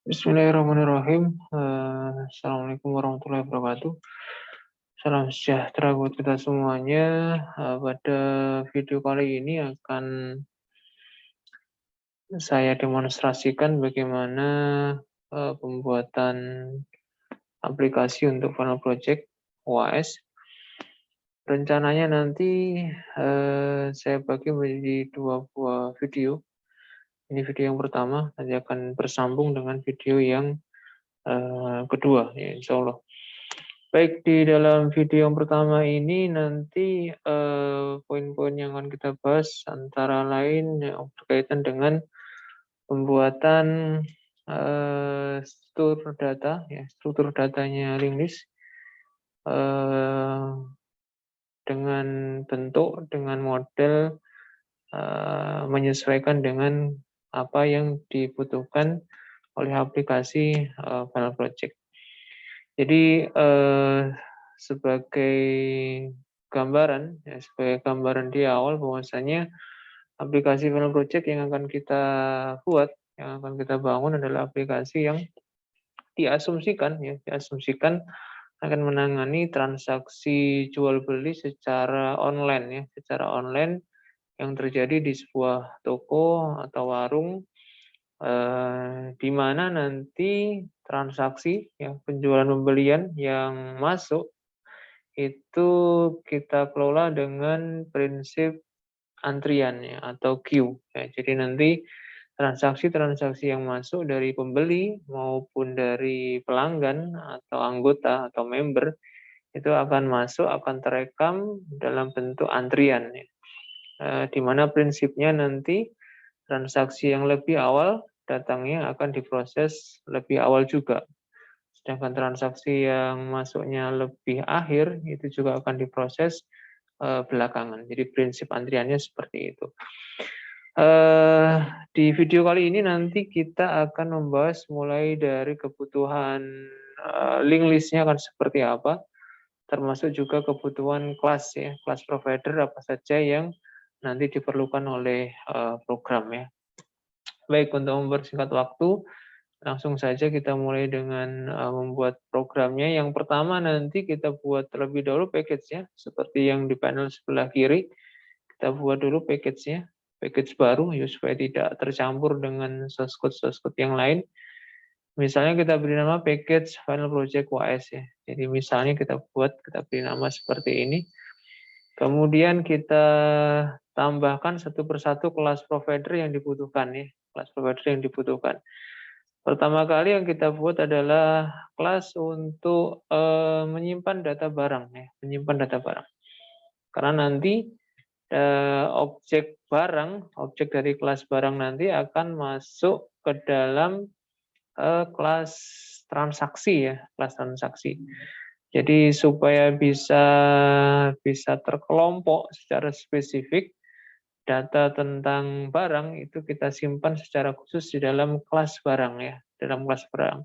Bismillahirrahmanirrahim. Assalamualaikum warahmatullahi wabarakatuh. Salam sejahtera buat kita semuanya. Pada video kali ini akan saya demonstrasikan bagaimana pembuatan aplikasi untuk Final Project OAS. Rencananya nanti saya bagi menjadi dua buah video. Ini video yang pertama, nanti akan bersambung dengan video yang kedua, ya, insya Allah. Baik, di dalam video yang pertama ini nanti poin-poin yang akan kita bahas antara lain yang berkaitan dengan pembuatan struktur data, ya, struktur datanya Linglist dengan bentuk, dengan model menyesuaikan dengan apa yang dibutuhkan oleh aplikasi Final Project. Jadi sebagai gambaran, ya, sebagai gambaran di awal bahwasanya aplikasi Final Project yang akan kita buat, yang akan kita bangun adalah aplikasi yang diasumsikan akan menangani transaksi jual beli secara online, ya, secara online yang terjadi di sebuah toko atau warung, di mana nanti transaksi, ya, penjualan pembelian yang masuk itu kita kelola dengan prinsip antrian, ya, atau queue. Ya, jadi nanti transaksi-transaksi yang masuk dari pembeli maupun dari pelanggan atau anggota atau member itu akan masuk, akan terekam dalam bentuk antrian, ya. Di mana prinsipnya nanti transaksi yang lebih awal datangnya akan diproses lebih awal juga. Sedangkan transaksi yang masuknya lebih akhir itu juga akan diproses belakangan. Jadi prinsip antriannya seperti itu. Di video kali ini nanti kita akan membahas mulai dari kebutuhan link listnya akan seperti apa, termasuk juga kebutuhan kelas, ya, kelas provider apa saja yang nanti diperlukan oleh program, ya. Baik, untuk mempersingkat waktu, langsung saja kita mulai dengan membuat programnya. Yang pertama nanti kita buat terlebih dahulu package-nya, seperti yang di panel sebelah kiri. Kita buat dulu package-nya, package baru, ya, supaya tidak tercampur dengan source code yang lain. Misalnya kita beri nama package Final Project OAS, ya. Jadi misalnya kita beri nama seperti ini. Kemudian kita tambahkan satu persatu kelas provider yang dibutuhkan, ya. Kelas provider yang dibutuhkan. Pertama kali yang kita buat adalah kelas untuk menyimpan data barang, ya, menyimpan data barang. Karena nanti objek barang, objek dari kelas barang nanti akan masuk ke dalam kelas transaksi, ya, kelas transaksi. Jadi supaya bisa terkelompok secara spesifik, data tentang barang itu kita simpan secara khusus di dalam kelas barang, ya, dalam kelas barang.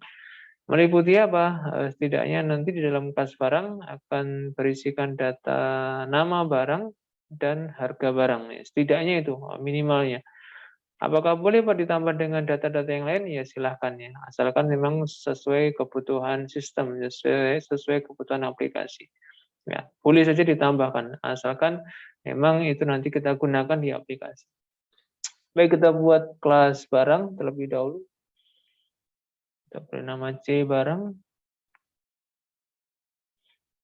Meliputi apa? Setidaknya nanti di dalam kelas barang akan berisikan data nama barang dan harga barang, ya. Setidaknya itu minimalnya. Apakah boleh Pak ditambah dengan data-data yang lain? Ya silahkan, ya. Asalkan memang sesuai kebutuhan sistem, sesuai kebutuhan aplikasi. Ya, boleh saja ditambahkan, asalkan memang itu nanti kita gunakan di aplikasi. Baik, kita buat kelas barang terlebih dahulu. Kita beri nama C barang.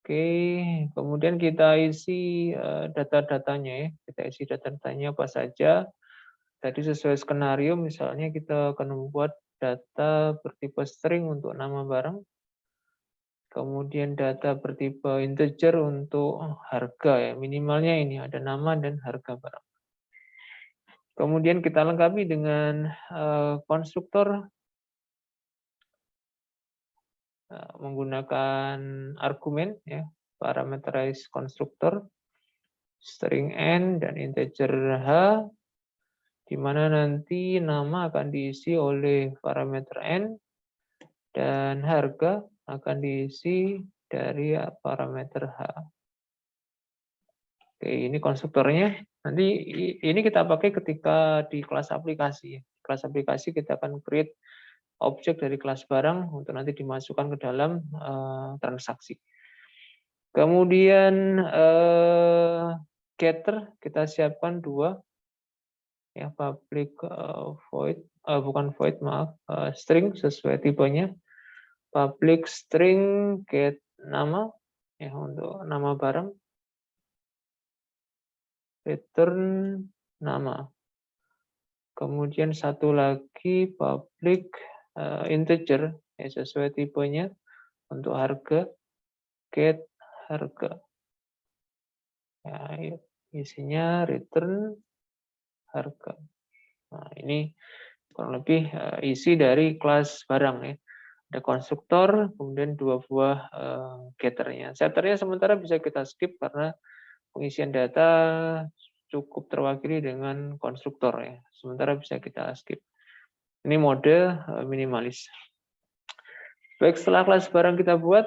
Oke, kemudian kita isi data-datanya, ya. Kita isi data-datanya apa saja. Tadi sesuai skenario, misalnya kita akan membuat data bertipe string untuk nama barang. Kemudian data bertipe integer untuk harga, ya. Minimalnya ini ada nama dan harga barang. Kemudian kita lengkapi dengan konstruktor menggunakan argumen, ya, parameterize konstruktor string n dan integer h, di mana nanti nama akan diisi oleh parameter n dan harga akan diisi dari parameter h. Oke, ini konstruktornya. Nanti ini kita pakai ketika di kelas aplikasi. Kelas aplikasi kita akan create objek dari kelas barang untuk nanti dimasukkan ke dalam transaksi. Kemudian getter kita siapkan 2 ya, public void bukan void maaf, string sesuai tipenya. Public string get nama ya untuk nama barang, return nama. Kemudian satu lagi public integer ya sesuai tipenya untuk harga, get harga. Ya, isinya return harga. Nah, ini kurang lebih isi dari kelas barang ya. Ada konstruktor, kemudian 2 buah getternya. Setternya sementara bisa kita skip karena pengisian data cukup terwakili dengan konstruktor ya. Sementara bisa kita skip. Ini mode minimalis. Baik, setelah kelas barang kita buat,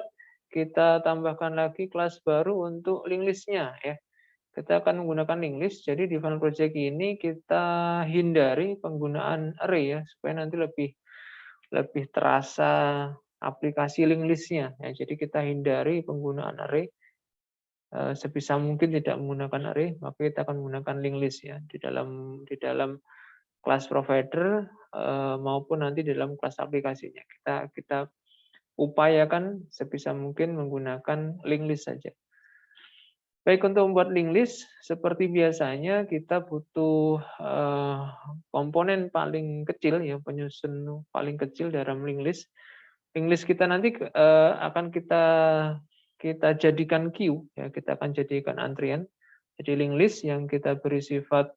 kita tambahkan lagi kelas baru untuk link list-nya ya. Kita akan menggunakan link list, jadi di final project ini kita hindari penggunaan array ya, supaya nanti lebih terasa aplikasi link list-nya. Ya, jadi kita hindari penggunaan array, sebisa mungkin tidak menggunakan array, maka kita akan menggunakan link list ya di dalam kelas provider maupun nanti di dalam kelas aplikasinya. Kita upayakan sebisa mungkin menggunakan link list saja. Baik, untuk membuat link list, seperti biasanya kita butuh komponen paling kecil, ya penyusun paling kecil dalam link list. Link list kita nanti akan kita jadikan queue, ya kita akan jadikan antrian. Jadi link list yang kita beri sifat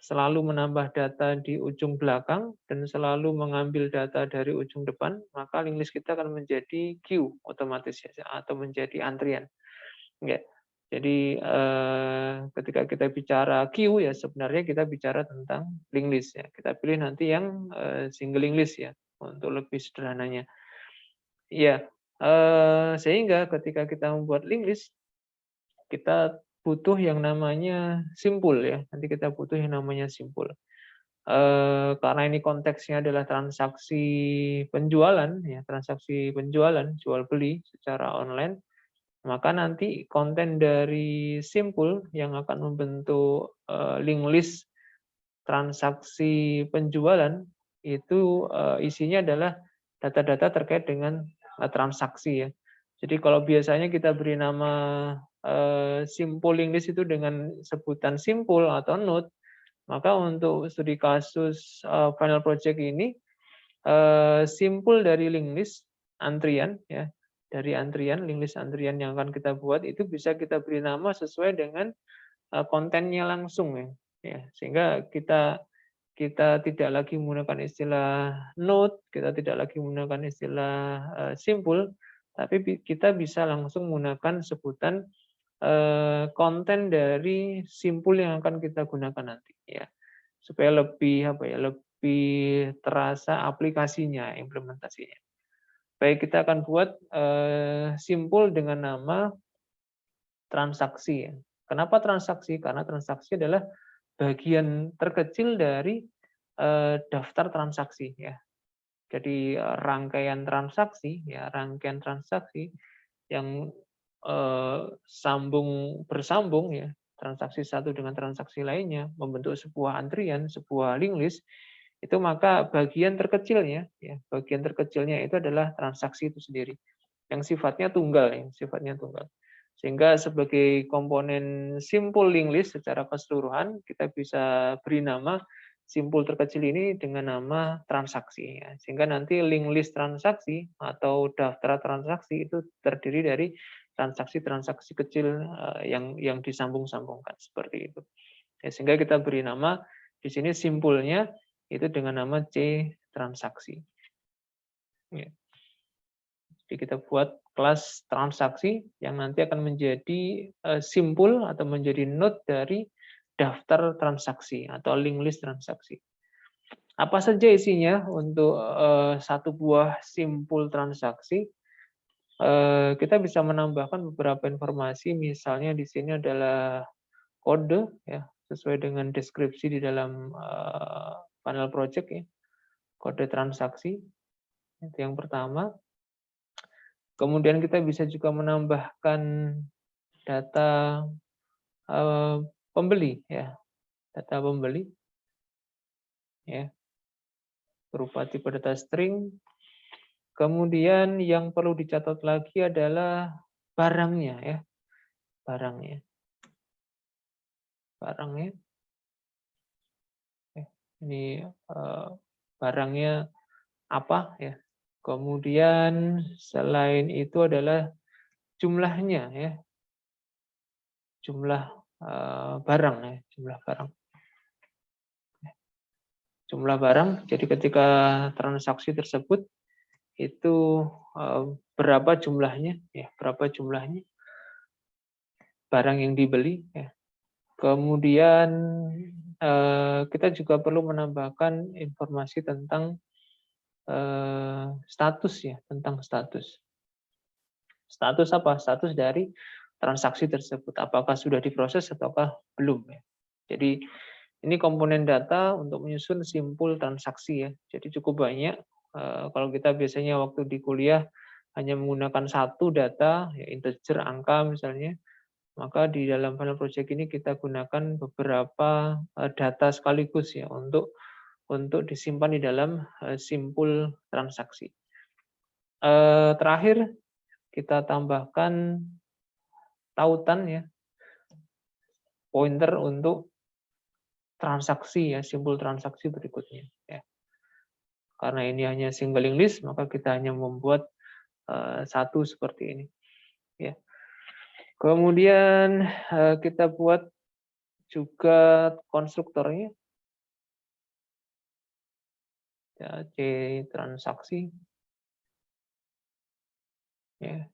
selalu menambah data di ujung belakang dan selalu mengambil data dari ujung depan, maka link list kita akan menjadi queue otomatis ya, atau menjadi antrian. Ya. Jadi ketika kita bicara queue ya sebenarnya kita bicara tentang link list ya. Kita pilih nanti yang single link list ya untuk lebih sederhananya. Ya, sehingga ketika kita membuat link list kita butuh yang namanya simpul ya. Nanti kita butuh yang namanya simpul. Karena ini konteksnya adalah transaksi penjualan ya, transaksi penjualan jual beli secara online. Maka nanti konten dari simpul yang akan membentuk link list transaksi penjualan itu isinya adalah data-data terkait dengan transaksi ya. Jadi kalau biasanya kita beri nama simpul link list itu dengan sebutan simpul atau node, maka untuk studi kasus final project ini simpul dari link list antrian ya, dari antrian, link list antrian yang akan kita buat itu bisa kita beri nama sesuai dengan kontennya langsung ya. Ya, sehingga kita tidak lagi menggunakan istilah node, kita tidak lagi menggunakan istilah simpul, tapi kita bisa langsung menggunakan sebutan konten dari simpul yang akan kita gunakan nanti ya. Supaya lebih lebih terasa aplikasinya, implementasinya. Baik, kita akan buat simpul dengan nama transaksi. Kenapa transaksi? Karena transaksi adalah bagian terkecil dari daftar transaksi ya. Jadi rangkaian transaksi ya, rangkaian transaksi yang bersambung ya, transaksi satu dengan transaksi lainnya membentuk sebuah antrian, sebuah link list. Itu maka bagian terkecilnya ya, bagian terkecilnya itu adalah transaksi itu sendiri yang sifatnya tunggal ya, sifatnya tunggal. Sehingga sebagai komponen simpul link list secara keseluruhan kita bisa beri nama simpul terkecil ini dengan nama transaksi ya. Sehingga nanti link list transaksi atau daftar transaksi itu terdiri dari transaksi-transaksi kecil yang disambung-sambungkan seperti itu. Ya, sehingga kita beri nama di sini simpulnya itu dengan nama C transaksi. Ya. Jadi kita buat kelas transaksi yang nanti akan menjadi simpul atau menjadi node dari daftar transaksi atau link list transaksi. Apa saja isinya untuk satu buah simpul transaksi? Kita bisa menambahkan beberapa informasi, misalnya di sini adalah kode ya, sesuai dengan deskripsi di dalam panel project ya, kode transaksi. Itu yang pertama. Kemudian kita bisa juga menambahkan data pembeli, ya, data pembeli, ya, berupa tipe data string. Kemudian yang perlu dicatat lagi adalah barangnya, ya, barangnya. Ini barangnya apa, ya. Kemudian selain itu adalah jumlahnya, ya, jumlah barang, ya, jumlah barang. Jadi ketika transaksi tersebut itu berapa jumlahnya, ya, berapa jumlahnya barang yang dibeli, ya. Kemudian kita juga perlu menambahkan informasi tentang status, ya, tentang status. Status apa? Status dari transaksi tersebut. Apakah sudah diproses ataukah belum, ya. Jadi ini komponen data untuk menyusun simpul transaksi, ya. Jadi cukup banyak. Kalau kita biasanya waktu di kuliah hanya menggunakan satu data, ya, integer, angka misalnya, maka di dalam final project ini kita gunakan beberapa data sekaligus, ya, untuk disimpan di dalam simpul transaksi. Terakhir kita tambahkan tautan, ya, pointer untuk transaksi, ya, simpul transaksi berikutnya, ya. Karena ini hanya single list, maka kita hanya membuat satu seperti ini, ya. Kemudian kita buat juga konstruktornya, ya, C transaksi, ya.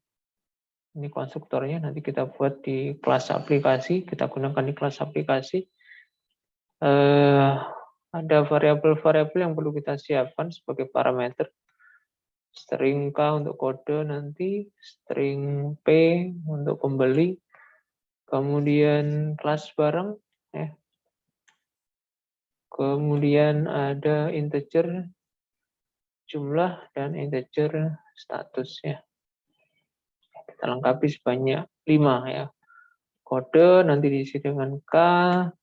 Ini konstruktornya nanti kita buat di kelas aplikasi, kita gunakan di kelas aplikasi. Ada variabel-variabel yang perlu kita siapkan sebagai parameter. String K untuk kode nanti, string P untuk pembeli, kemudian kelas barang, ya. Kemudian ada integer jumlah dan integer status, ya. Kita lengkapi sebanyak 5, ya. Kode nanti diisi dengan K,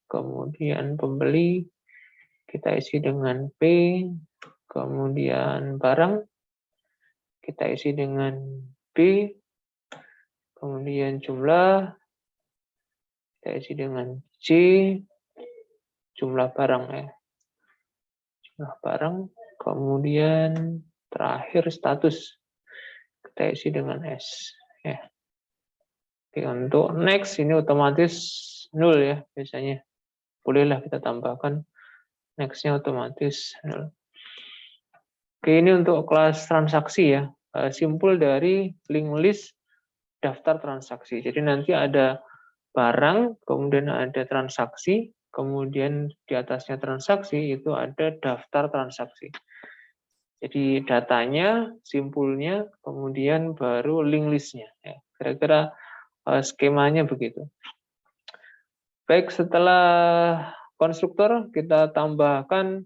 kemudian pembeli kita isi dengan P, kemudian barang kita isi dengan B, kemudian jumlah kita isi dengan C, jumlah barang, ya, jumlah barang, kemudian terakhir status kita isi dengan S, ya. Oke, untuk next ini otomatis 0, ya, biasanya. Bolehlah kita tambahkan next-nya otomatis 0. Oke, ini untuk kelas transaksi, ya, simpul dari link list daftar transaksi. Jadi nanti ada barang, kemudian ada transaksi, kemudian di atasnya transaksi itu ada daftar transaksi. Jadi datanya, simpulnya, kemudian baru link listnya, ya. Kira-kira skemanya begitu. Baik, setelah konstruktor kita tambahkan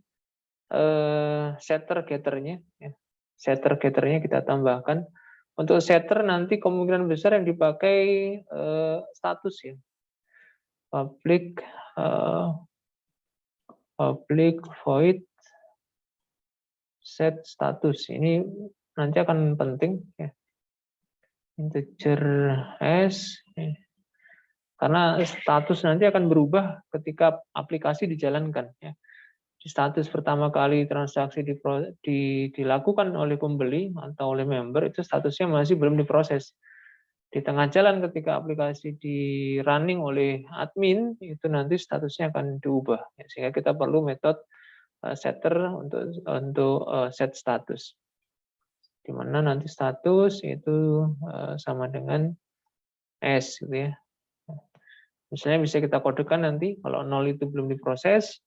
setter getternya, ya. Setter getternya kita tambahkan. Untuk setter nanti kemungkinan besar yang dipakai status, ya. Public void set status. Ini nanti akan penting, ya. Integer S, ya. Karena status nanti akan berubah ketika aplikasi dijalankan, ya. Di status pertama kali transaksi dilakukan oleh pembeli atau oleh member, itu statusnya masih belum diproses. Di tengah jalan ketika aplikasi di running oleh admin, itu nanti statusnya akan diubah, ya. Sehingga kita perlu metode setter untuk set status, di mana nanti status itu sama dengan S, gitu, ya. Misalnya bisa kita kodekan nanti kalau 0 itu belum diproses,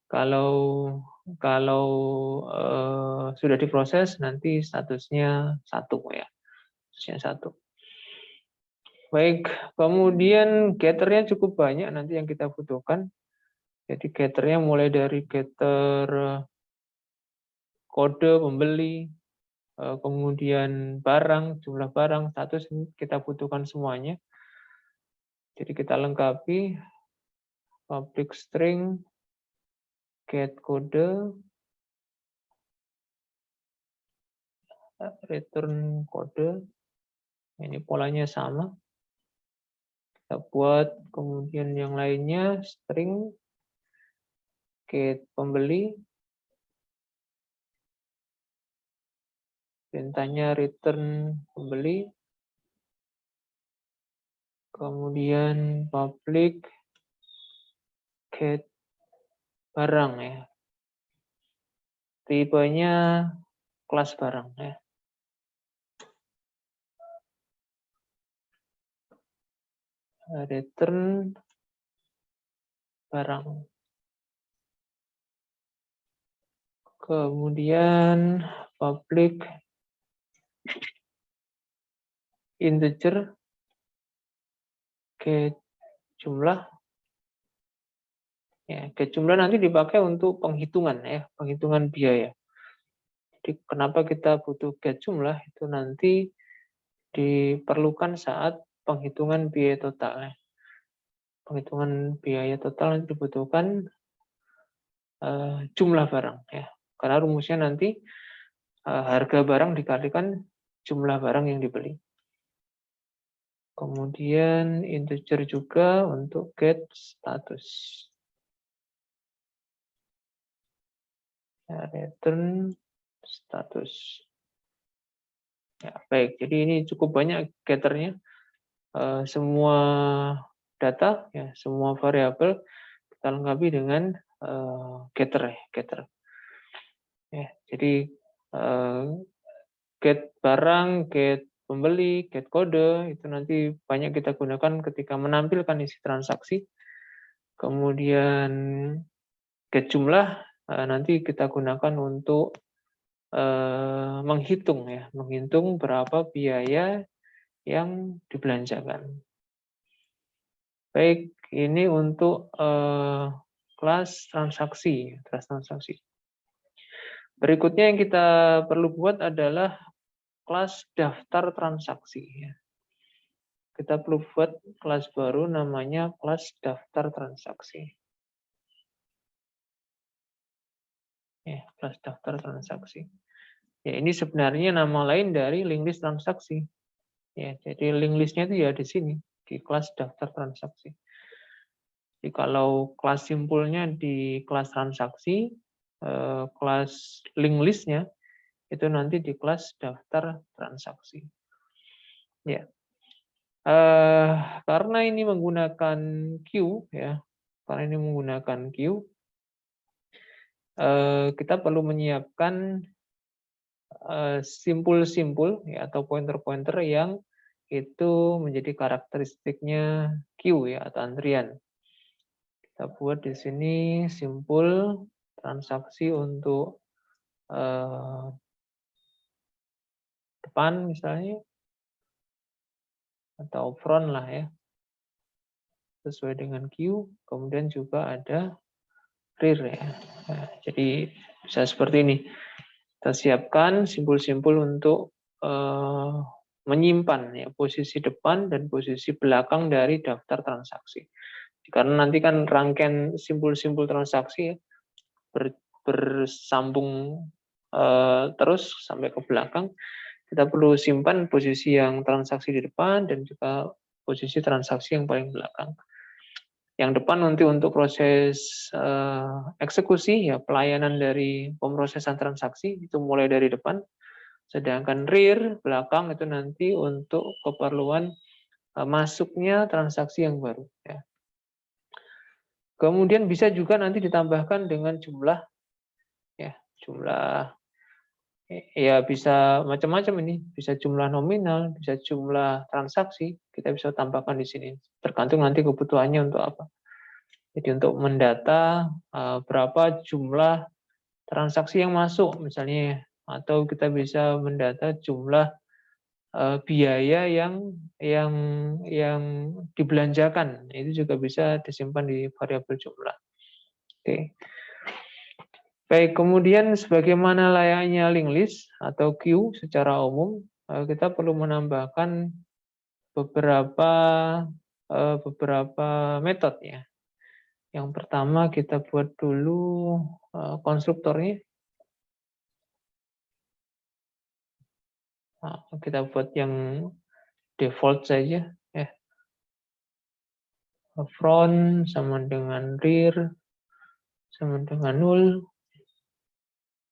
kalau sudah diproses nanti statusnya 1, ya. Statusnya 1. Baik, kemudian getternya cukup banyak nanti yang kita butuhkan. Jadi getternya mulai dari getter kode pembeli, kemudian barang, jumlah barang, status kita butuhkan semuanya. Jadi kita lengkapi public string, get kode, return kode. Ini polanya sama. Kita buat kemudian yang lainnya string, get pembeli, perintahnya return pembeli, kemudian public get barang ya. Tipenya kelas barang ya. Return barang. Kemudian public integer get jumlah. Ya, get jumlah nanti dipakai untuk penghitungan ya, penghitungan biaya. Jadi kenapa kita butuh get jumlah itu nanti diperlukan saat penghitungan biaya total ya. Penghitungan biaya total nanti dibutuhkan jumlah barang ya. Karena rumusnya nanti harga barang dikalikan jumlah barang yang dibeli. Kemudian integer juga untuk get status. Ya, return status. Ya, baik, jadi ini cukup banyak getternya. Semua data, ya, semua variabel kita lengkapi dengan getter. Ya, jadi get barang, get pembeli, get kode, itu nanti banyak kita gunakan ketika menampilkan isi transaksi. Kemudian get jumlah nanti kita gunakan untuk menghitung ya, menghitung berapa biaya yang dibelanjakan. Baik, ini untuk kelas transaksi. Berikutnya yang kita perlu buat adalah kelas daftar transaksi. Kita perlu buat kelas baru namanya kelas daftar transaksi. Ya, kelas daftar transaksi. Ya, ini sebenarnya nama lain dari link list transaksi. Ya, jadi link listnya itu ya di sini, di kelas daftar transaksi. Jadi kalau kelas simpulnya di kelas transaksi, kelas link listnya itu nanti di kelas daftar transaksi. Ya, karena ini menggunakan queue ya, karena ini menggunakan queue, kita perlu menyiapkan simpul-simpul ya, atau pointer-pointer yang itu menjadi karakteristiknya queue ya, atau antrian. Kita buat di sini simpul transaksi untuk depan misalnya, atau front lah ya, sesuai dengan queue. Kemudian juga ada rear ya. Nah, jadi bisa seperti ini. Kita siapkan simpul-simpul untuk menyimpan ya, posisi depan dan posisi belakang dari daftar transaksi. Karena nanti kan rangkaian simpul-simpul transaksi ya, bersambung terus sampai ke belakang. Kita perlu simpan posisi yang transaksi di depan dan juga posisi transaksi yang paling belakang. Yang depan nanti untuk proses eksekusi ya, pelayanan dari pemrosesan transaksi itu mulai dari depan. Sedangkan rear belakang itu nanti untuk keperluan masuknya transaksi yang baru ya. Kemudian bisa juga nanti ditambahkan dengan jumlah ya, jumlah ya, bisa macam-macam ini, bisa jumlah nominal, bisa jumlah transaksi, kita bisa tambahkan di sini. Tergantung nanti kebutuhannya untuk apa. Jadi untuk mendata berapa jumlah transaksi yang masuk misalnya, atau kita bisa mendata jumlah biaya yang dibelanjakan. Itu juga bisa disimpan di variabel jumlah. Oke. Baik, kemudian sebagaimana layaknya link list atau queue secara umum, kita perlu menambahkan beberapa metode ya. Yang pertama kita buat dulu konstruktornya. Nah, kita buat yang default saja ya. Front sama dengan rear sama dengan 0.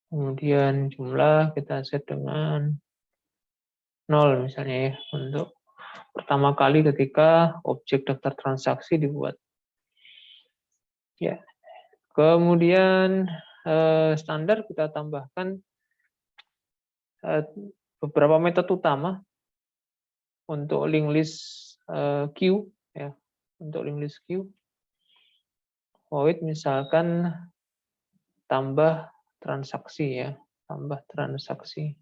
Kemudian jumlah kita set dengan 0 misalnya ya, untuk pertama kali ketika objek daftar transaksi dibuat. Ya. Kemudian standar kita tambahkan beberapa metode utama untuk link list queue ya. Untuk link list queue, void misalkan tambah transaksi ya, tambah transaksi.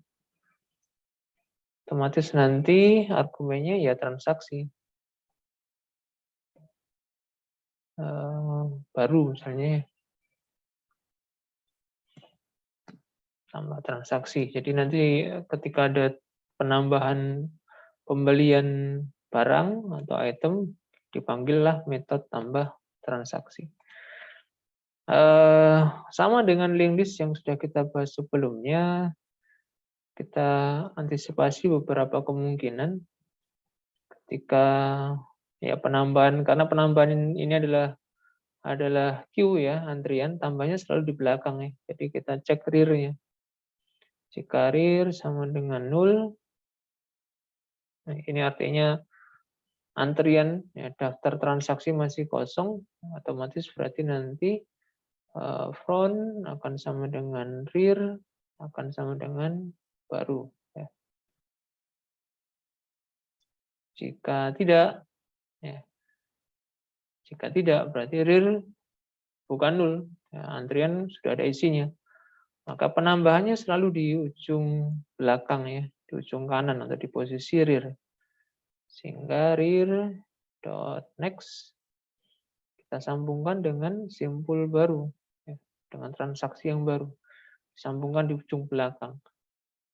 Otomatis nanti argumennya ya transaksi baru misalnya tambah transaksi. Jadi nanti ketika ada penambahan pembelian barang atau item, dipanggillah metode tambah transaksi. Sama dengan link list yang sudah kita bahas sebelumnya, kita antisipasi beberapa kemungkinan ketika ya penambahan, karena penambahan ini adalah queue ya, antrian, tambahnya selalu di belakang ya. Jadi kita cek rear-nya. Jika rear sama dengan 0, nah ini artinya antrian ya, daftar transaksi masih kosong, otomatis berarti nanti front akan sama dengan rear, akan sama dengan baru. Ya. Jika tidak, ya, jika tidak berarti rear bukan 0, ya, antrian sudah ada isinya. Maka penambahannya selalu di ujung belakang ya, di ujung kanan atau di posisi rear. Sehingga rear dot next kita sambungkan dengan simpul baru, ya, dengan transaksi yang baru. Disambungkan di ujung belakang.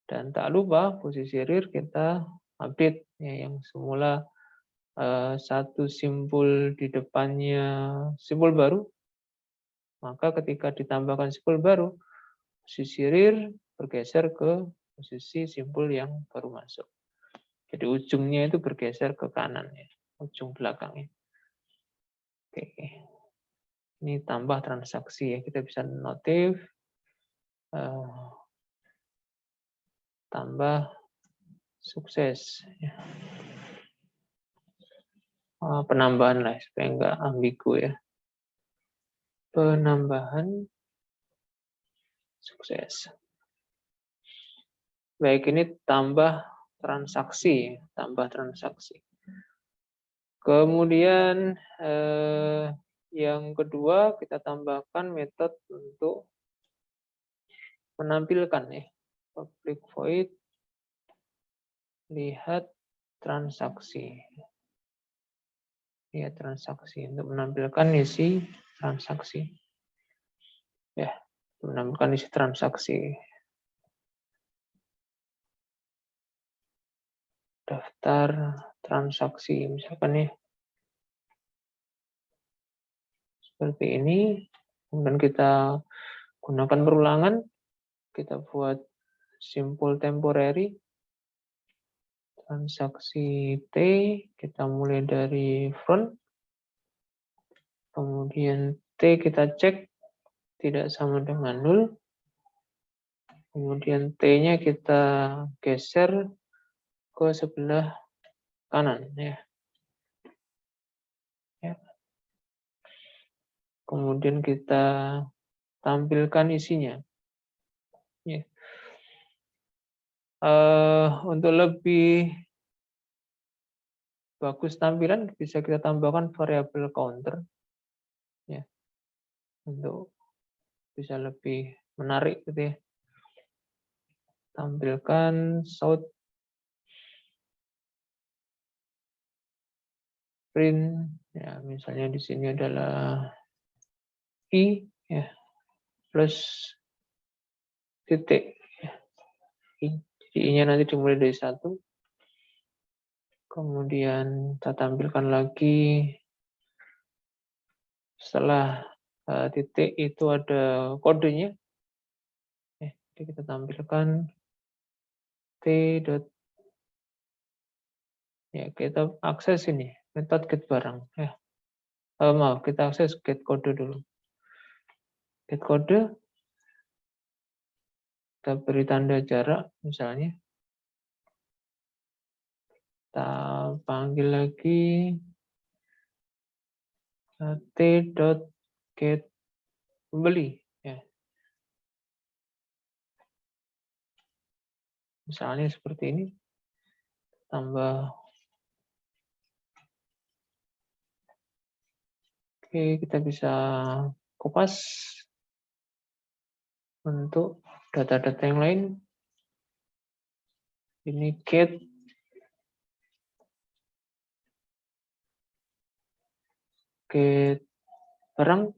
Dan tak lupa posisi rear kita update ya, yang semula satu simpul di depannya simpul baru, maka ketika ditambahkan simpul baru, posisi rear bergeser ke posisi simpul yang baru masuk. Jadi ujungnya itu bergeser ke kanan ya, ujung belakangnya. Oke. Ini tambah transaksi ya, kita bisa notif tambah sukses ya. Penambahan lah supaya nggak ambigu ya. Penambahan sukses. Baik, ini tambah transaksi, tambah transaksi. Kemudian yang kedua kita tambahkan metode untuk menampilkan ya, public void lihat transaksi. Ya, transaksi untuk menampilkan isi transaksi. Ya, menampilkan isi transaksi. Daftar transaksi misalkan ya. Seperti ini. Kemudian kita gunakan perulangan. Kita buat simpul temporary. Transaksi T, kita mulai dari front. Kemudian T kita cek tidak sama dengan 0. Kemudian T-nya kita geser ke sebelah kanan ya. Kemudian kita tampilkan isinya. Ya. Untuk lebih bagus tampilan bisa kita tambahkan variabel counter ya, untuk bisa lebih menarik gitu ya. Tampilkan shout print ya, misalnya di sini adalah i ya plus titik. Jadi I-nya nanti dimulai dari 1. Kemudian kita tampilkan lagi setelah titik itu ada kodenya. Jadi kita tampilkan T. Ya, kita akses ini metode get barang. Maaf, kita akses get kode dulu. Get kode, kita beri tanda jarak misalnya. Kita panggil lagi t.get pembeli. Ya. Misalnya seperti ini. Tambah. Oke, kita bisa kopas untuk data-data yang lain. Ini get barang.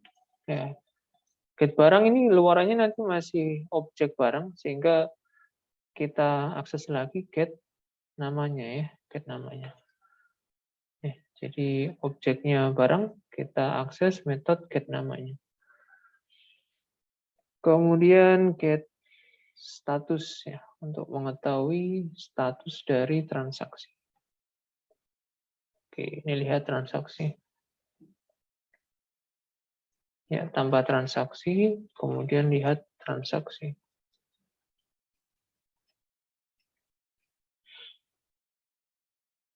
Ya. Get barang ini luarannya nanti masih objek barang, sehingga kita akses lagi get namanya ya, get namanya. Jadi objeknya barang, kita akses metode get namanya. Kemudian get status ya, untuk mengetahui status dari transaksi. Oke, ini lihat transaksi. Ya, tambah transaksi, kemudian lihat transaksi.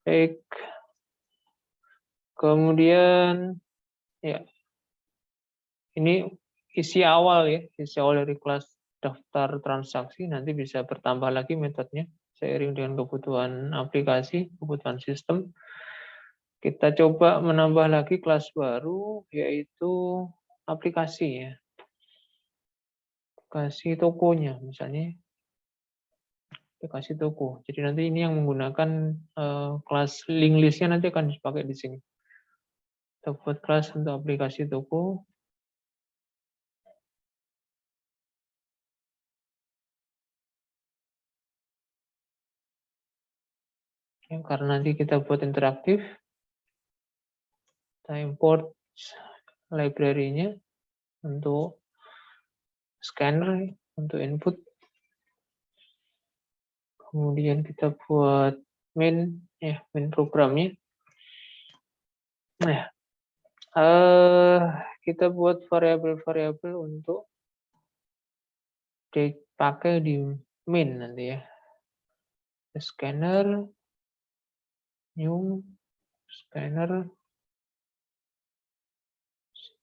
Baik. Kemudian ya, ini isi awal ya, isi awal dari kelas daftar transaksi, nanti bisa bertambah lagi metodenya seiring dengan kebutuhan aplikasi, kebutuhan sistem. Kita coba menambah lagi kelas baru, yaitu aplikasi ya. Aplikasi tokonya misalnya. Aplikasi toko. Jadi nanti ini yang menggunakan kelas link listnya nanti akan dipakai di sini. Kita buat kelas untuk aplikasi toko. Ya, karena nanti kita buat interaktif, kita import library-nya untuk scanner, untuk input. Kemudian kita buat main programnya. Nah, kita buat variabel-variabel untuk dipakai di main nanti ya. Scanner, new, scanner,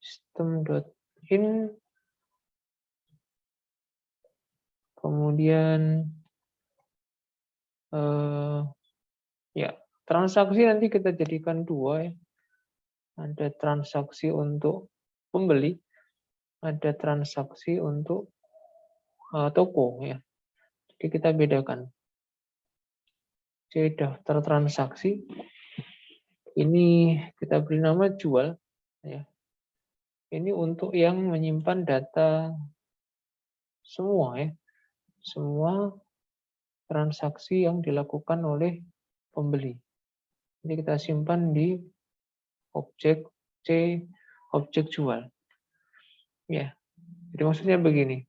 system.in, kemudian ya transaksi nanti kita jadikan 2 ya. Ada transaksi untuk pembeli, ada transaksi untuk toko ya. Jadi kita bedakan. Jadi daftar transaksi ini kita beri nama jual ya. Ini untuk yang menyimpan data semua ya. Semua transaksi yang dilakukan oleh pembeli. Jadi kita simpan di objek C, objek jual. Ya. Jadi maksudnya begini.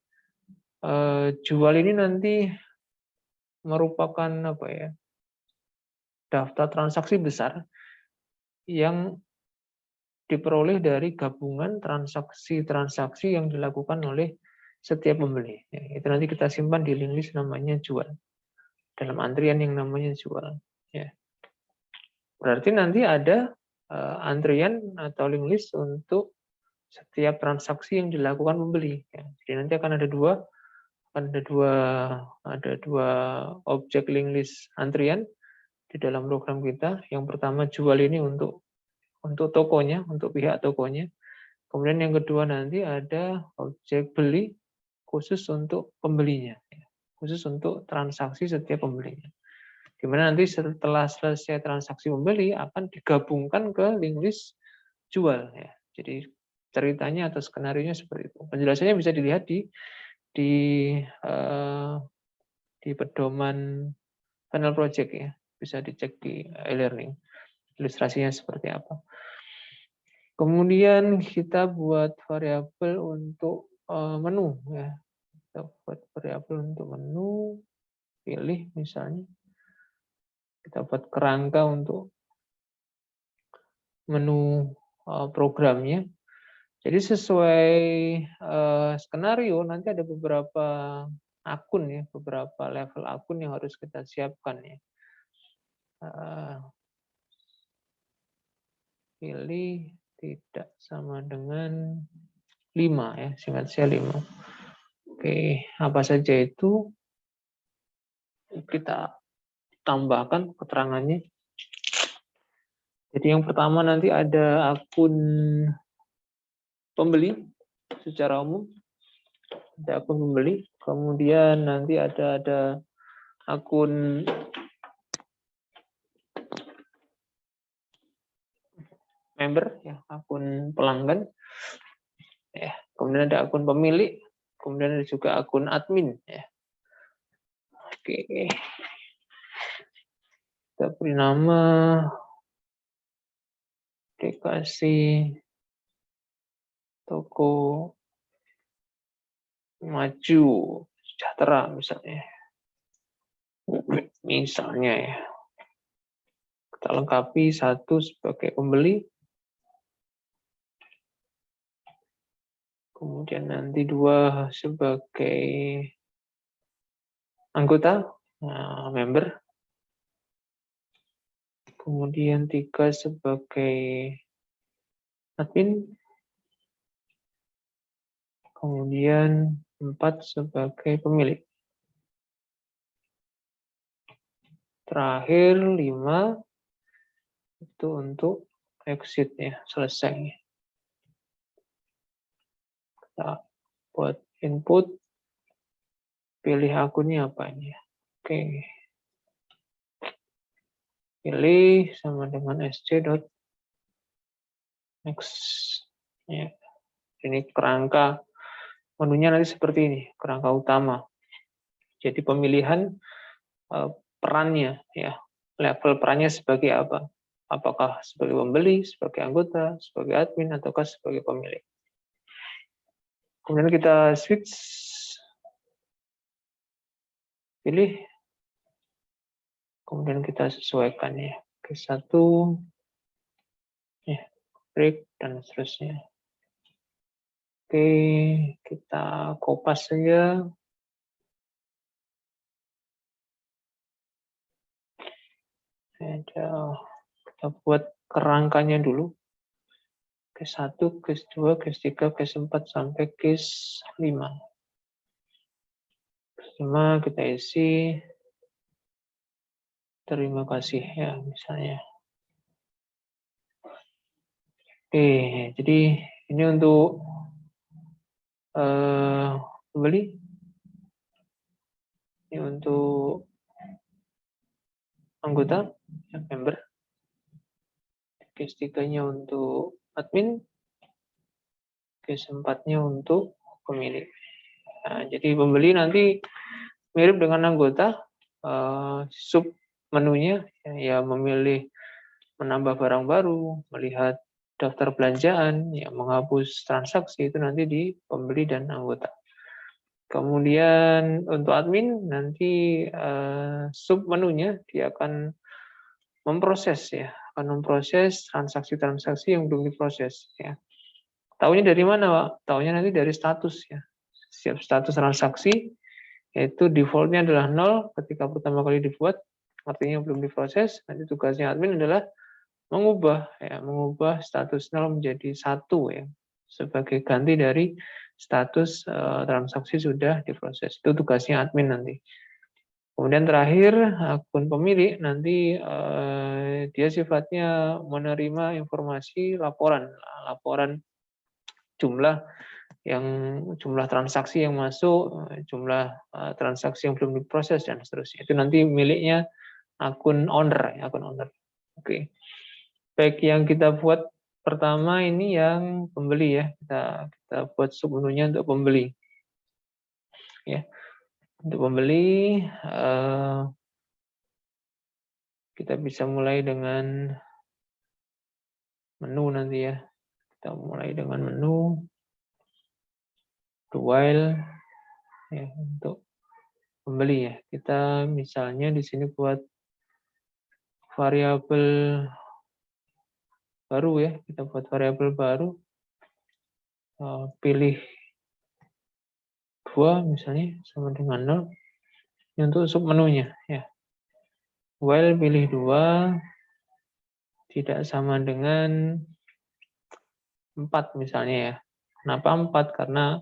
Jual ini nanti merupakan apa ya? Daftar transaksi besar yang diperoleh dari gabungan transaksi-transaksi yang dilakukan oleh setiap pembeli. Ya, itu nanti kita simpan di link list namanya jual. Dalam antrian yang namanya jual. Ya. Berarti nanti ada antrian atau link list untuk setiap transaksi yang dilakukan pembeli. Ya. Jadi nanti akan ada dua objek link list antrian di dalam program kita. Yang pertama jual ini untuk tokonya, untuk pihak tokonya. Kemudian yang kedua nanti ada objek beli khusus untuk pembelinya, khusus untuk transaksi setiap pembelinya. Di mana nanti setelah selesai transaksi pembeli akan digabungkan ke link list jual. Ya. Jadi ceritanya atau skenario-nya seperti itu. Penjelasannya bisa dilihat di di pedoman Final Project ya, bisa dicek di e-learning ilustrasinya seperti apa. Kemudian kita buat variabel untuk menu ya, kita buat variabel untuk menu, pilih misalnya, kita buat kerangka untuk menu programnya. Jadi sesuai skenario nanti ada beberapa akun ya, beberapa level akun yang harus kita siapkan ya. Pilih tidak sama dengan 5 ya, singkat saya 5. Oke, apa saja itu kita tambahkan keterangannya. Jadi yang pertama nanti ada akun pembeli secara umum, ada akun pembeli, kemudian nanti ada akun member ya, akun pelanggan ya, kemudian ada akun pemilik, kemudian ada juga akun admin ya. Oke, kita beri nama, dikasih toko maju sejahtera misalnya ya. Kita lengkapi 1 sebagai pembeli, kemudian nanti 2 sebagai anggota, member, kemudian 3 sebagai admin, kemudian 4 sebagai pemilik. Terakhir 5 itu untuk exit ya, selesai. Kita buat input, pilih akunnya apa ini. Oke. Pilih sama dengan sc.next. Ya. Ini kerangka menunya nanti seperti ini, kerangka utama. Jadi pemilihan perannya ya, level perannya sebagai apa? Apakah sebagai pembeli, sebagai anggota, sebagai admin, ataukah sebagai pemilik. Kemudian kita switch, pilih, kemudian kita sesuaikan ya. Oke, 1, ya, break, dan seterusnya. Oke, kita kopas saja. Kita buat kerangkanya dulu. Case 1, case 2, case 3, case 4, sampai case 5. Case 5 kita isi. Terima kasih ya, misalnya. Oke, jadi ini untuk pembeli. Ini untuk anggota, ya, member. Case 3-nya untuk admin. Case 4-nya untuk pemilik. Nah, jadi pembeli nanti mirip dengan anggota, sub menunya ya, memilih menambah barang baru, melihat daftar belanjaan, ya, menghapus transaksi, itu nanti di pembeli dan anggota. Kemudian untuk admin nanti sub menunya dia akan memproses ya, akan memproses transaksi-transaksi yang belum diproses ya. Taunya dari mana, Pak? Taunya nanti dari status ya. Setiap status transaksi yaitu defaultnya adalah 0 ketika pertama kali dibuat, artinya belum diproses. Nanti tugasnya admin adalah mengubah status 0 menjadi 1 ya, sebagai ganti dari status transaksi sudah diproses. Itu tugasnya admin nanti. Kemudian terakhir akun pemilik nanti dia sifatnya menerima informasi laporan jumlah transaksi yang masuk, jumlah transaksi yang belum diproses, dan seterusnya. Itu nanti miliknya akun owner. Oke. Baik, yang kita buat pertama ini yang pembeli ya. Kita buat submenunya untuk pembeli. ya. Untuk pembeli kita bisa mulai dengan menu nanti ya. Kita mulai dengan menu while ya untuk pembeli ya. Kita misalnya di sini buat variabel baru ya. Kita buat variabel baru. Pilih 2 misalnya sama dengan 0. Ini untuk submenunya ya. While pilih 2 tidak sama dengan 4 misalnya ya. Kenapa 4? Karena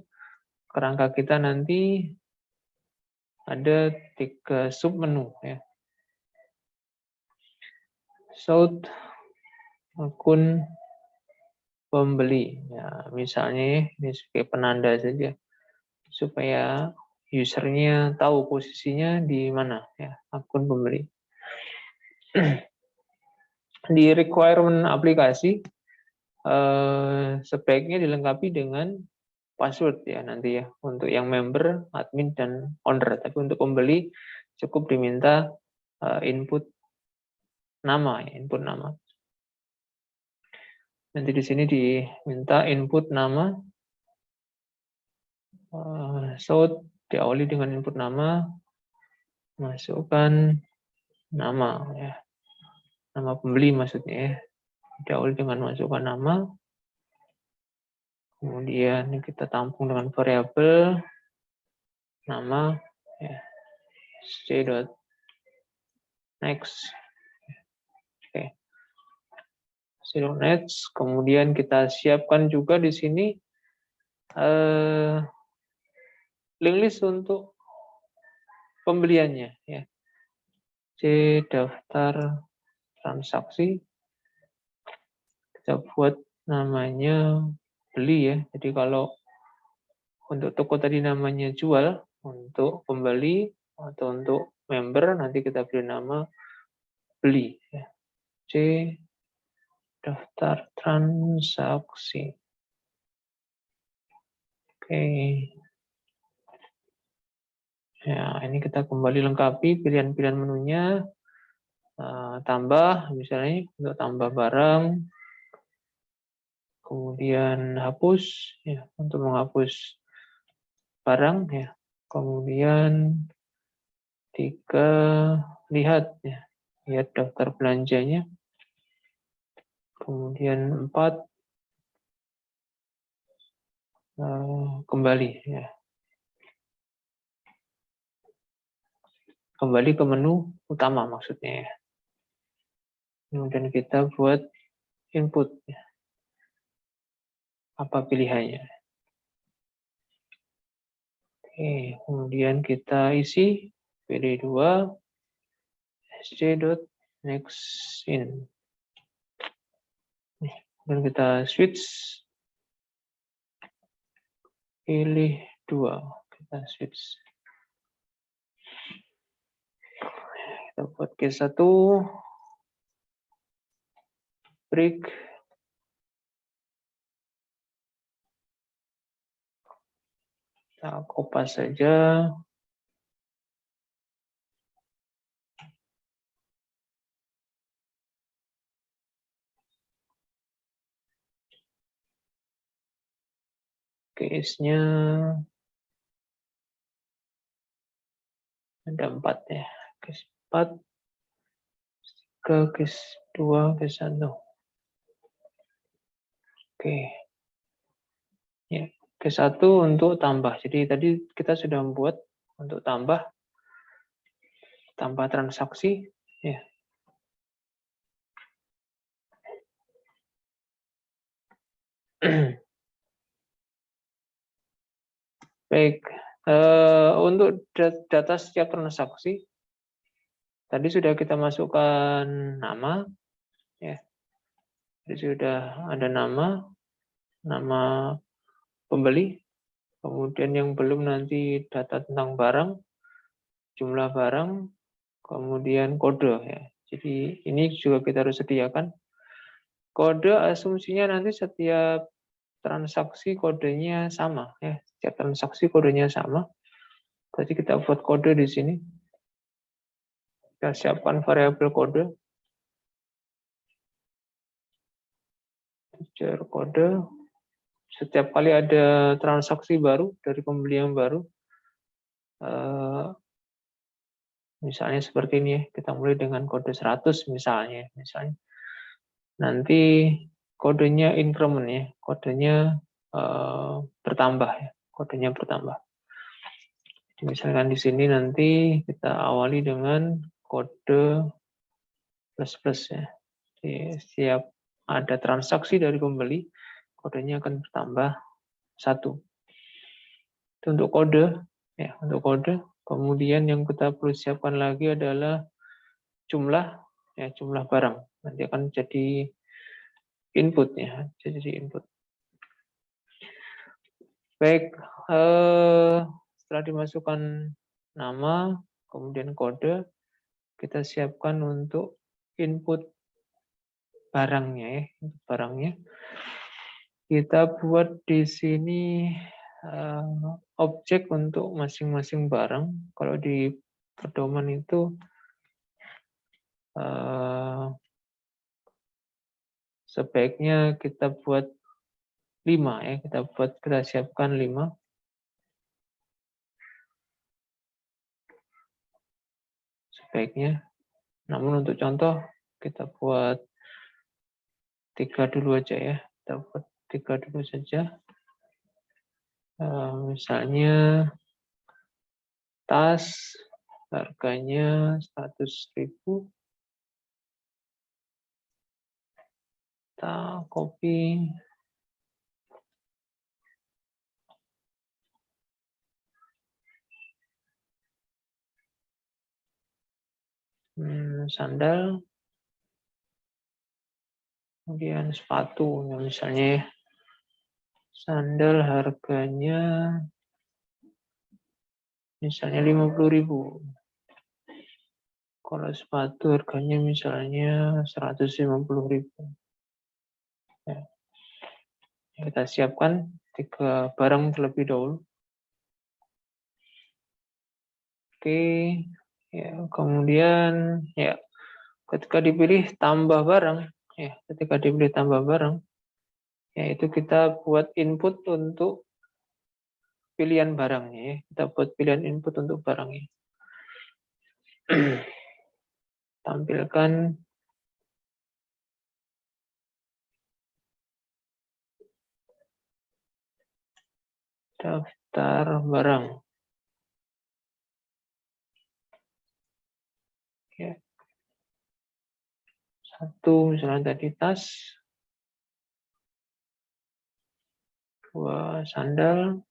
kerangka kita nanti ada 3 submenu ya. Sort akun pembeli. Ya, misalnya ini sebagai penanda saja supaya usernya tahu posisinya di mana ya, akun pembeli. Di requirement aplikasi sebaiknya dilengkapi dengan password ya nanti ya untuk yang member, admin dan owner. Tapi untuk pembeli cukup diminta input nama ya, input nama. Nanti di sini diminta input nama. So diawali dengan input nama, masukkan nama ya. Nama pembeli maksudnya ya. Diawali dengan masukkan nama. Kemudian kita tampung dengan variabel nama ya. Next. Oke. Next. Kemudian kita siapkan juga di sini link list untuk pembeliannya ya. C daftar transaksi. Kita buat namanya beli ya. Jadi kalau untuk toko tadi namanya jual, untuk pembeli atau untuk member nanti kita beri nama beli ya. C daftar transaksi. Oke. Ya, ini kita kembali lengkapi pilihan-pilihan menunya. Tambah misalnya untuk tambah barang. Kemudian hapus ya untuk menghapus barang ya. Kemudian 3 lihat ya. Lihat daftar belanjanya. Kemudian 4 kembali ya. Kembali ke menu utama maksudnya ya. Kemudian kita buat input ya. Apa pilihannya. Oke, kemudian kita isi pilih 2 sc.next in. Dan kita switch pilih 2. Kita switch. Kita buat case 1 break. Kita kopas saja. Case-nya ada 4 ya. Case 4 ke case 2, case 1. Oke. Ya, case 1 untuk tambah. Jadi tadi kita sudah membuat untuk tambah transaksi ya. Baik, untuk data setiap transaksi tadi sudah kita masukkan nama ya. Jadi sudah ada nama pembeli. Kemudian yang belum nanti data tentang barang, jumlah barang, kemudian kode ya. Jadi ini juga kita harus sediakan. Kode asumsinya nanti setiap transaksi kodenya sama ya. Setiap transaksi kodenya sama. Jadi kita buat kode di sini. Kita siapkan variabel kode. Teacher kode. Setiap kali ada transaksi baru dari pembeli yang baru, misalnya seperti ini ya, kita mulai dengan kode 100 misalnya. Nanti kodenya increment ya, kodenya bertambah ya, kodenya bertambah. Jadi misalkan di sini nanti kita awali dengan kode plus ya. Jadi setiap ada transaksi dari pembeli, kodenya akan bertambah 1. Itu untuk kode ya, untuk kode. Kemudian yang kita perlu siapkan lagi adalah jumlah ya, jumlah barang. Nanti akan jadi input ya, jadi input. Baik, setelah dimasukkan nama, kemudian kode, kita siapkan untuk input barangnya ya, input barangnya. Kita buat di sini objek untuk masing-masing barang. Kalau di pedoman itu sebaiknya kita buat 5 ya, kita siapkan 5. Sebaiknya. Namun untuk contoh kita buat 3 dulu aja ya. Kita buat 3 dulu saja. Misalnya tas harganya 100.000. Kita copy. Sandal. Kemudian sepatu. Misalnya ya. Sandal harganya misalnya 50.000. Kalau sepatu harganya misalnya 150.000. Ya. Kita siapkan 3 barang terlebih dahulu. Oke, ya, kemudian ya ketika dipilih tambah barang, ya ketika dipilih tambah barang, yaitu kita buat input untuk pilihan barangnya, ya. Kita buat pilihan input untuk barangnya. Tampilkan daftar barang. Ya. 1 misalnya tadi tas, 2 sandal,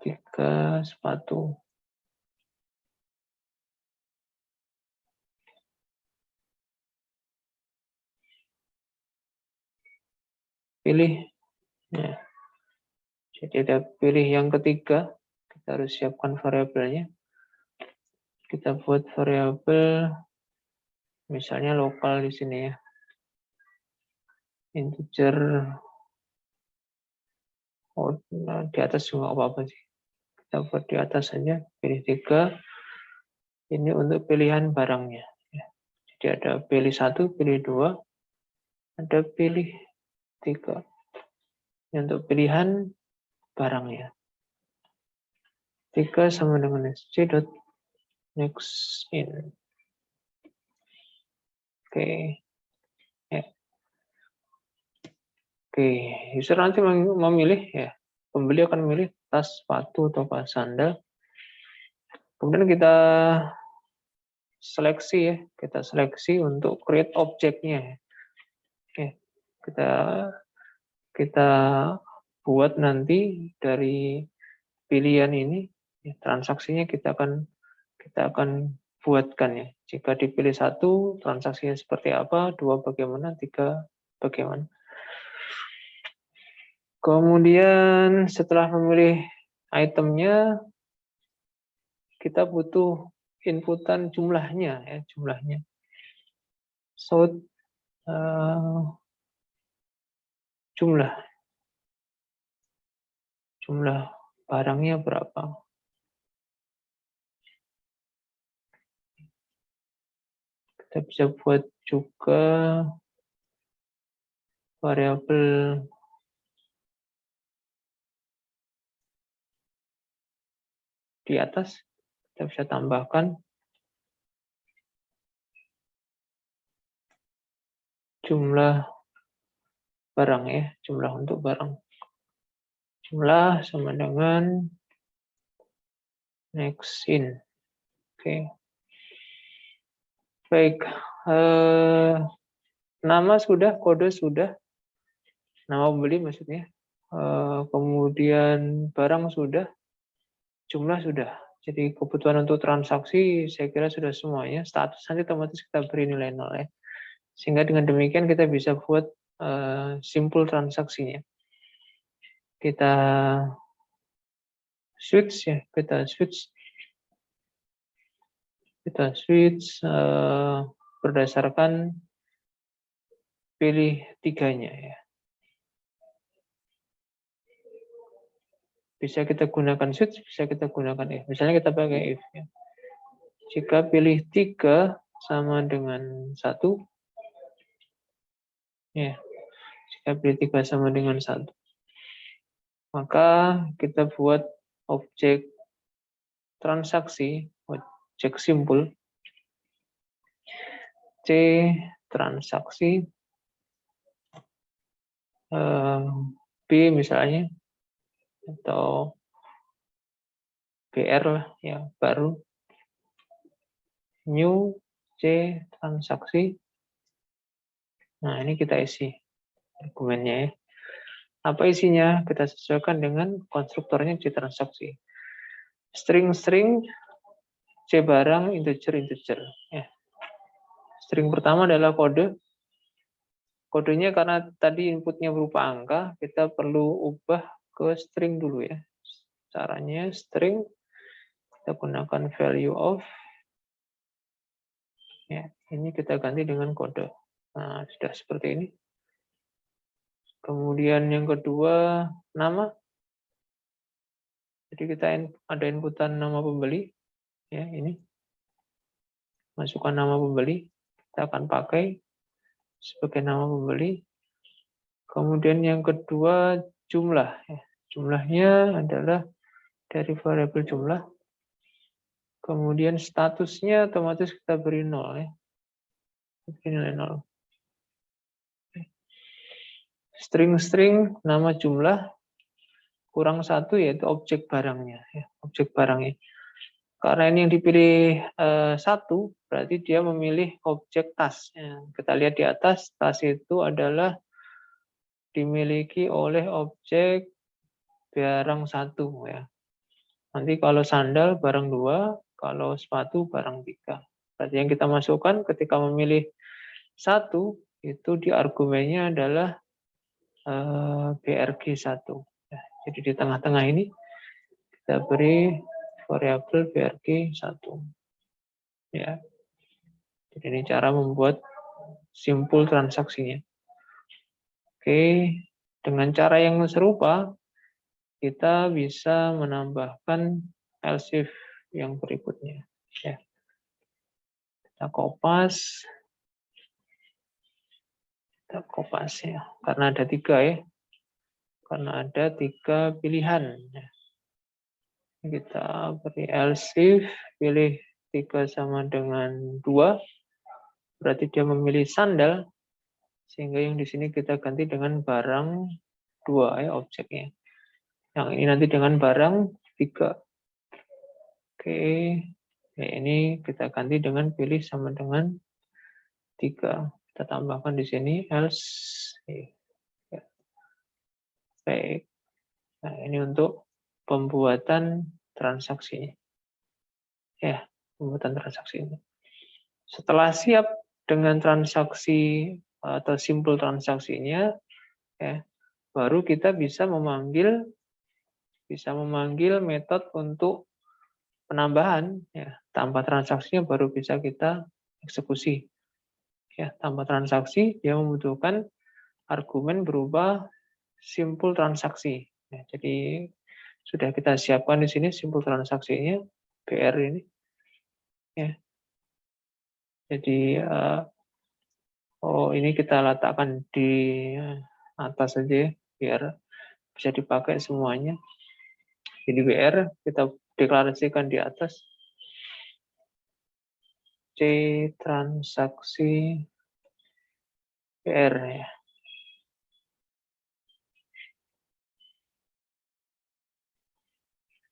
3 sepatu. Pilih. Ya. Jadi ada pilih yang ketiga, kita harus siapkan variabelnya. Kita buat variabel misalnya lokal di sini ya. Integer. Oh, nah, di atas juga apa-apa sih. Kita buat di atas saja, pilih 3. Ini untuk pilihan barangnya. Ya. Jadi ada pilih 1, pilih 2, ada pilih 3. Ini untuk pilihan barangnya. 3 sama dengan sc dot next in. Oke. Ya. Oke, user nanti memilih ya. Pembeli akan memilih tas, sepatu, atau sandal. Kemudian kita seleksi ya. Kita seleksi untuk create objeknya. Oke. Kita buat nanti dari pilihan ini ya, transaksinya kita akan buatkan ya. Jika dipilih 1, transaksinya seperti apa, 2 bagaimana, 3 bagaimana. Kemudian setelah memilih itemnya, kita butuh inputan jumlahnya ya, jumlahnya. So jumlah. Jumlah barangnya berapa. Kita bisa buat juga variabel di atas. Kita bisa tambahkan jumlah barang ya, jumlah untuk barang. Jumlah sama dengan next in. Oke. Baik. Nama sudah, kode sudah. Nama pembeli maksudnya. Kemudian barang sudah, jumlah sudah. Jadi kebutuhan untuk transaksi saya kira sudah semuanya. Status nanti otomatis kita beri nilai 0 ya. Sehingga dengan demikian kita bisa buat simpul transaksinya. Kita switch ya, kita switch berdasarkan pilih tiganya ya. Bisa kita gunakan switch, bisa kita gunakan if. Misalnya kita pakai if ya. Jika pilih 3 sama dengan 1 ya. Jika pilih 3 sama dengan 1, maka kita buat objek transaksi, objek simpul C transaksi B misalnya, atau BR lah ya, baru new C transaksi. Nah, ini kita isi argumennya ya. Apa isinya? Kita sesuaikan dengan konstruktornya C transaksi. String C barang, integer ya. String pertama adalah kode. Kodenya karena tadi inputnya berupa angka, kita perlu ubah ke string dulu ya. Caranya string, kita gunakan value of ya, ini kita ganti dengan kode. Nah, sudah seperti ini. Kemudian yang kedua, nama. Jadi kita ada inputan nama pembeli ya, ini. Masukkan nama pembeli, kita akan pakai sebagai nama pembeli. Kemudian yang kedua, jumlah ya. Jumlahnya adalah dari variabel jumlah. Kemudian statusnya otomatis kita beri 0 ya. Nilai 0. String nama jumlah kurang 1 yaitu objek barangnya ya, objek barangnya. Karena ini yang dipilih 1, berarti dia memilih objek tas. Ya. Kita lihat di atas, tas itu adalah dimiliki oleh objek barang 1 ya. Nanti kalau sandal barang 2, kalau sepatu barang 3. Berarti yang kita masukkan ketika memilih 1 itu di argumennya adalah BRG1. Nah, jadi di tengah-tengah ini kita beri variabel BRG1. Ya. Jadi ini cara membuat simpul transaksinya. Oke, dengan cara yang serupa kita bisa menambahkan else if yang berikutnya. Ya. Kita kopas ya, karena ada 3 ya. Karena ada 3 pilihan. Kita beri else if, pilih 3 sama dengan 2, berarti dia memilih sandal, sehingga yang di sini kita ganti dengan barang 2 ya objeknya. Yang ini nanti dengan barang 3. Oke, ya, ini kita ganti dengan pilih sama dengan 3. Kita tambahkan di sini else. Ya. Baik. Nah, ini untuk pembuatan transaksi. Ya, pembuatan transaksi ini. Setelah siap dengan transaksi atau simpul transaksinya, ya, baru kita bisa memanggil metode untuk penambahan ya, tanpa transaksinya baru bisa kita eksekusi. Ya, tanpa transaksi dia membutuhkan argumen berupa simpul transaksi. Ya, jadi sudah kita siapkan di sini simpul transaksinya BR ini ya. Jadi ini kita letakkan di atas saja ya, biar bisa dipakai semuanya. Jadi BR kita deklarasikan di atas C transaksi BR ya.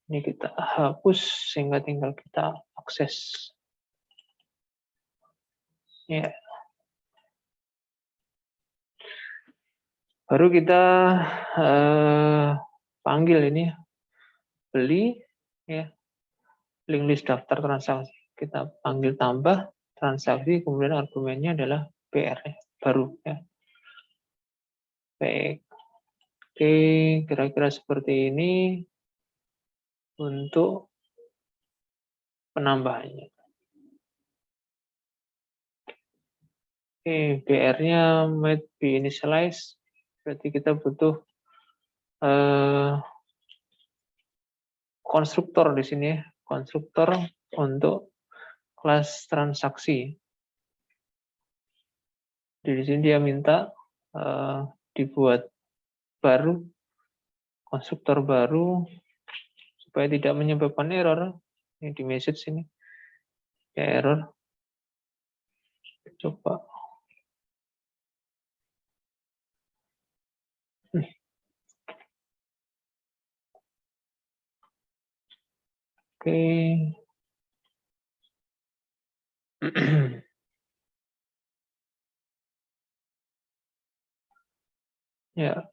Ini kita hapus sehingga tinggal kita akses. Ya. Baru kita panggil ini beli ya, link list daftar transaksi. Kita panggil tambah transaksi, kemudian argumennya adalah BR ya, baru ya. Baik. Oke, kira-kira seperti ini untuk penambahannya. Oke, BR-nya might be initialized, berarti kita butuh konstruktor di sini ya, konstruktor untuk kelas transaksi. Di sini dia minta dibuat baru, konstruktor baru, supaya tidak menyebabkan error. Ini di message ini, ya error. Coba. Oke. Ya.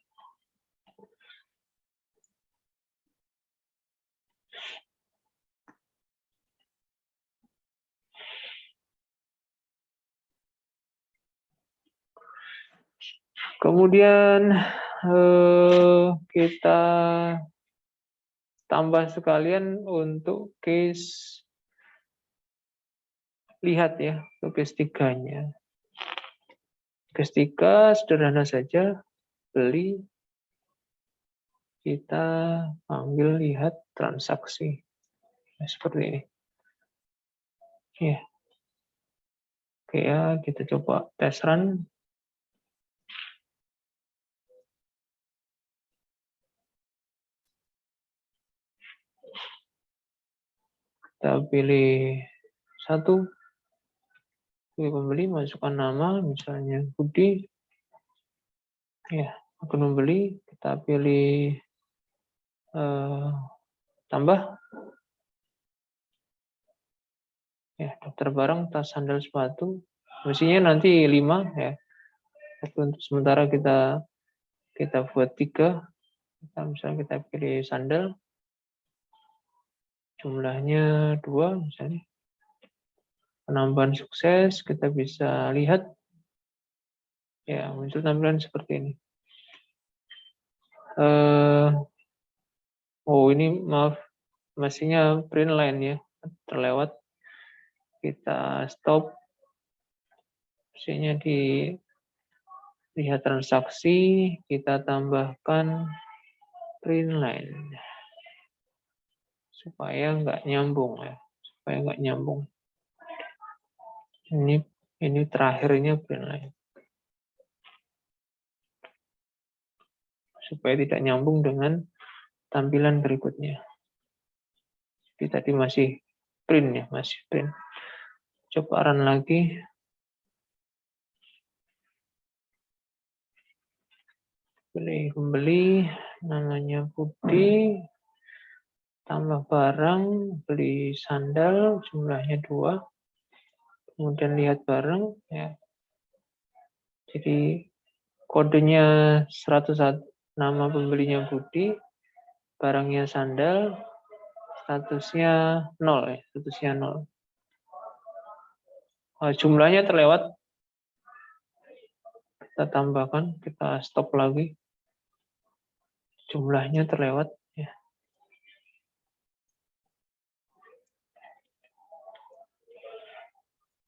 Kemudian kita tambah sekalian untuk case lihat ya, untuk case 3-nya. Case 3 sederhana saja, beli, kita panggil lihat transaksi. Nah, seperti ini. Ya. Oke ya, kita coba tes run. Kita pilih satu, pilih pembeli, masukkan nama, misalnya Budi. Ya, akun pembeli, kita pilih tambah. Ya, daftar barang, tas, sandal, sepatu. Mestinya nanti 5 ya. Tapi untuk sementara kita buat 3. Misalnya kita pilih sandal. Jumlahnya 2 misalnya. Penambahan sukses, kita bisa lihat ya, muncul tampilan seperti ini. Ini maaf, mestinya print line ya, terlewat. Kita stop. Mestinya di lihat transaksi, kita tambahkan print line supaya nggak nyambung ya, supaya nggak nyambung. Ini terakhirnya print line supaya tidak nyambung dengan tampilan berikutnya. Jadi tadi masih print ya, masih print. Coba run lagi. Pilih pembeli, namanya Budi, tambah barang, beli sandal, jumlahnya 2. Kemudian lihat barang ya. Jadi kodenya 101, nama pembelinya Budi, barangnya sandal, statusnya 0 ya, statusnya 0. Jumlahnya terlewat. Kita tambahkan, kita stop lagi. Jumlahnya terlewat ya.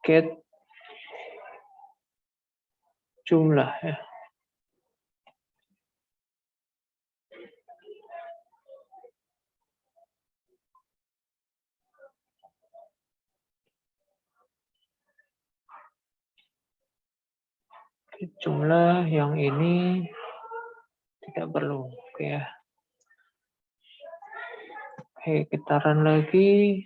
Get jumlah ya. Jumlah yang ini tidak perlu. Oke ya. Oke, kita run lagi.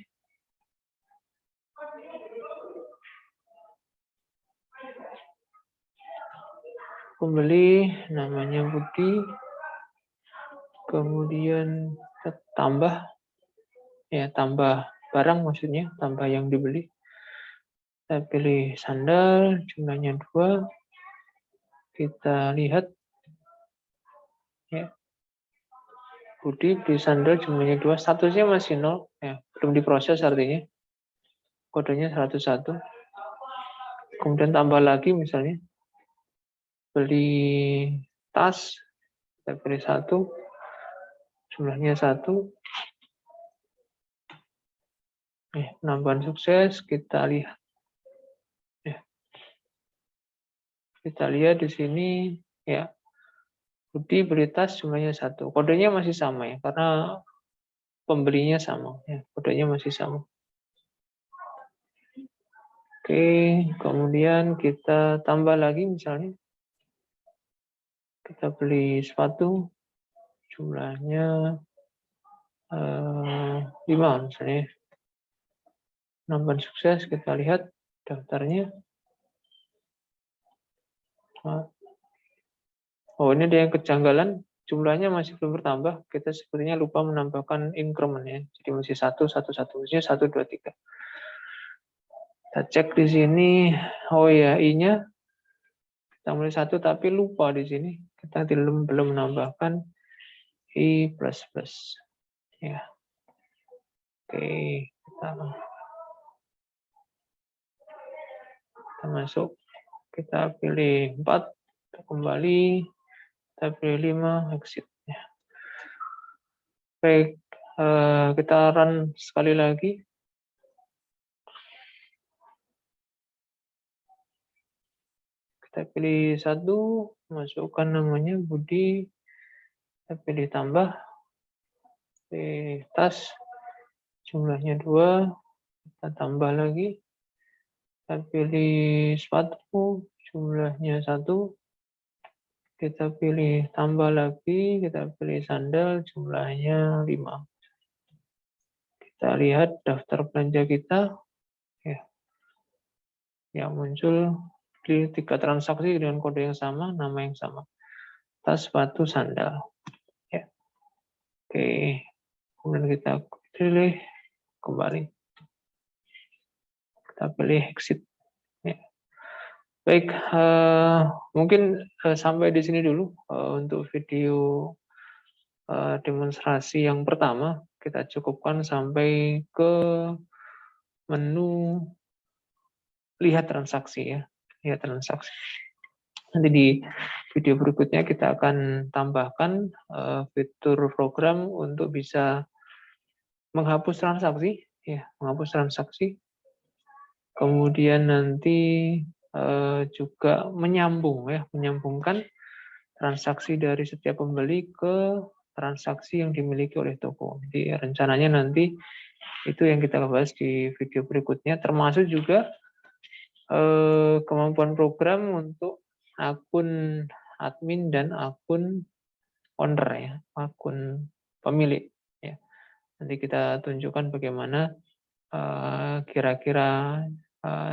Pembeli namanya Budi. Kemudian kita tambah barang maksudnya, tambah yang dibeli. Kita pilih sandal, jumlahnya 2. Kita lihat ya. Budi beli sandal jumlahnya 2, statusnya masih 0 ya, belum diproses artinya. Kodenya 101. Kemudian tambah lagi misalnya beli tas, kita pilih 1, jumlahnya 1. Penambahan sukses, kita lihat. Kita lihat di sini ya. Budi beli tas jumlahnya 1. Kodenya masih sama ya, karena pembelinya sama ya, kodenya masih sama. Oke, kemudian kita tambah lagi misalnya. Kita beli sepatu jumlahnya 5 misalnya. Penambahan sukses, kita lihat daftarnya. Oh, ini ada yang kejanggalan, jumlahnya masih belum bertambah. Kita sepertinya lupa menambahkan increment ya. Jadi masih 1, 1, 1. Maksudnya 1, 2, 3. Kita cek di sini. Oh ya, I-nya kita mulai 1 tapi lupa di sini. Kita belum menambahkan I++. Ya. Oke, kita masuk. Kita pilih 4, kita kembali. Kita pilih 5, exit. Ya. Baik, kita run sekali lagi. Kita pilih 1, masukkan namanya Budi. Kita pilih tambah. Pilih tas, jumlahnya 2. Kita tambah lagi. Kita pilih sepatu, jumlahnya 1. Kita pilih tambah lagi, kita pilih sandal, jumlahnya 5. Kita lihat daftar belanja kita. Ya, yang muncul di 3 transaksi dengan kode yang sama, nama yang sama. Tas, sepatu, sandal. Ya. Oke, kemudian kita pilih kembali. Kita pilih exit. Ya. Baik, mungkin sampai di sini dulu untuk video demonstrasi yang pertama. Kita cukupkan sampai ke menu lihat transaksi ya, lihat transaksi. Nanti di video berikutnya kita akan tambahkan fitur program untuk bisa menghapus transaksi, ya, menghapus transaksi. Kemudian nanti juga menyambungkan transaksi dari setiap pembeli ke transaksi yang dimiliki oleh toko. Jadi rencananya nanti itu yang kita bahas di video berikutnya, termasuk juga kemampuan program untuk akun admin dan akun owner ya, akun pemilik. Ya. Nanti kita tunjukkan bagaimana kira-kira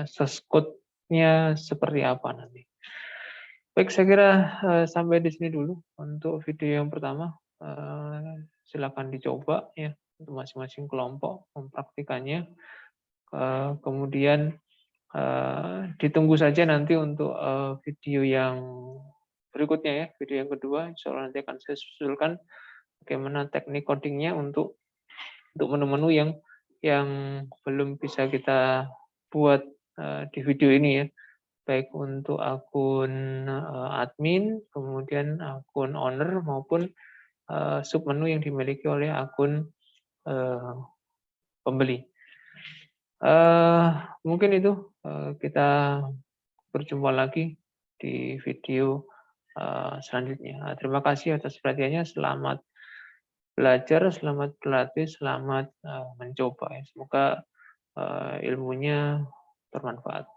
source-code-nya seperti apa nanti. Baik, saya kira sampai di sini dulu untuk video yang pertama. Silakan dicoba ya untuk masing-masing kelompok mempraktikannya. Kemudian ditunggu saja nanti untuk video yang berikutnya ya, video yang kedua. Insya Allah nanti akan saya susulkan bagaimana teknik codingnya untuk menu-menu yang belum bisa kita buat di video ini ya, baik untuk akun admin, kemudian akun owner maupun submenu yang dimiliki oleh akun pembeli. Mungkin itu kita berjumpa lagi di video selanjutnya. Terima kasih atas perhatiannya. Selamat belajar, selamat berlatih, selamat mencoba. Semoga ilmunya bermanfaat.